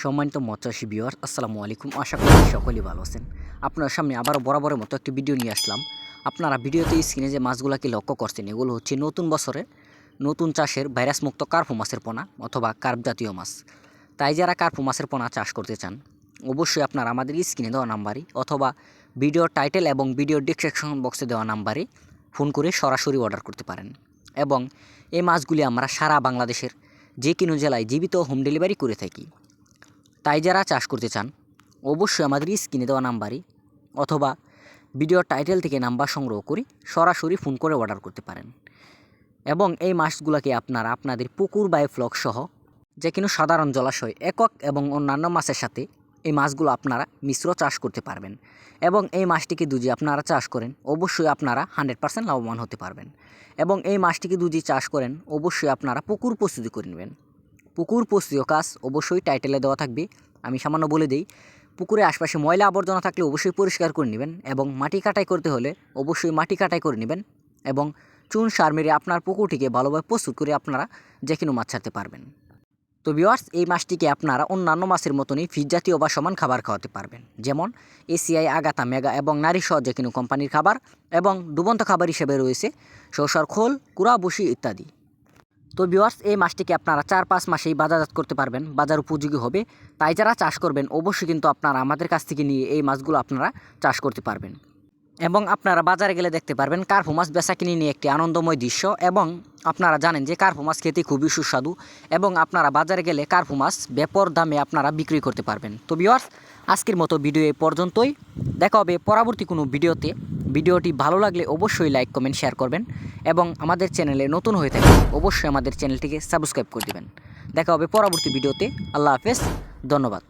সম্মানিত মৎস্যচাষী ভিউয়ার্স, আসসালামু আলাইকুম। আশা করি সকলেই ভালো আছেন। আপনার সামনে আবারও বরাবরের মতো একটি ভিডিও নিয়ে আসলাম। আপনারা ভিডিওতে স্ক্রিনে যে মাছগুলোকে লক্ষ্য করছেন, এগুলো হচ্ছে নতুন বছরে নতুন চাষের ভাইরাসমুক্ত কার্পো মাছের পোনা অথবা কার্প জাতীয় মাছ। তাই যারা কার্পো মাছের পোনা চাষ করতে চান, অবশ্যই আপনারা আমাদের স্ক্রিনে দেওয়া নাম্বারে অথবা ভিডিও টাইটেল এবং ভিডিও ডেসক্রিপশন বক্সে দেওয়া নাম্বারে ফোন করে সরাসরি অর্ডার করতে পারেন। এবং এই মাছগুলি আমরা সারা বাংলাদেশের যে কোনো জেলায় জীবিত হোম ডেলিভারি করে থাকি। তাই যারা চাষ করতে চান, অবশ্যই আমাদের স্ক্রিনে দেওয়া নাম্বারে অথবা ভিডিও টাইটেল থেকে নাম্বার সংগ্রহ করে সরাসরি ফোন করে অর্ডার করতে পারেন। এবং এই মাছগুলোকে আপনারা আপনাদের পুকুর বা ফ্লক সহ যে কোনো সাধারণ জলাশয় একক এবং অন্যান্য মাছের সাথে এই মাছগুলো আপনারা মিশ্র চাষ করতে পারবেন। এবং এই মাছটিকে যদি আপনারা চাষ করেন, অবশ্যই আপনারা 100% লাভবান হতে পারবেন। এবং এই মাছটিকে যদি চাষ করেন, অবশ্যই আপনারা পুকুর প্রস্তুতি করে নেবেন। পুকুর প্রস্তুতির কাজ অবশ্যই টাইটেলে দেওয়া থাকবে। আমি সামান্য বলে দিই, পুকুরের আশপাশে ময়লা আবর্জনা থাকলে অবশ্যই পরিষ্কার করে নেবেন। এবং মাটি কাটাই করতে হলে অবশ্যই মাটি কাটাই করে নেবেন। এবং চুন সার মেরে আপনার পুকুরটিকে ভালোভাবে প্রস্তুত করে আপনারা যে কোনো মাছ ছাড়তে পারবেন। তো ভিউয়ার্স, এই মাছটিকে আপনারা অন্যান্য মাছের মতনই ফিশ জাতীয় বা সমান খাবার খাওয়াতে পারবেন, যেমন এসিআই, আগাতা, মেগা এবং নারী সহ যে কোনো কোম্পানির খাবার। এবং ডুবন্ত খাবার হিসেবে রয়েছে সরষার খোল, কুড়া, বসি ইত্যাদি। তো ভিউয়ার্স, এই মাছটিকে আপনারা 4-5 মাসেই বাজারজাত করতে পারবেন, বাজার উপযোগী হবে। তাই যারা চাষ করবেন, অবশ্যই কিন্তু আপনারা আমাদের কাছ থেকে নিয়ে এই মাছগুলো আপনারা চাষ করতে পারবেন। এবং আপনারা বাজারে গেলে দেখতে পারবেন কার্পো মাছ বেচাকিনি নিয়ে একটি আনন্দময় দৃশ্য। এবং আপনারা জানেন যে কার্পো মাছ খেতে খুবই সুস্বাদু। এবং আপনারা বাজারে গেলে কার্পো মাছ বেপর দামে আপনারা বিক্রি করতে পারবেন। তো ভিউয়ার্স, আজকের মতো ভিডিও এই পর্যন্তই। দেখা হবে পরবর্তী কোনো ভিডিওতে। ভিডিওটি ভালো লাগলে অবশ্যই লাইক, কমেন্ট, শেয়ার করবেন। এবং আমাদের চ্যানেলে নতুন হয়ে থাকলে অবশ্যই আমাদের চ্যানেলটিকে সাবস্ক্রাইব করে দেবেন। দেখা হবে পরবর্তী ভিডিওতে। আল্লাহ হাফেজ, ধন্যবাদ।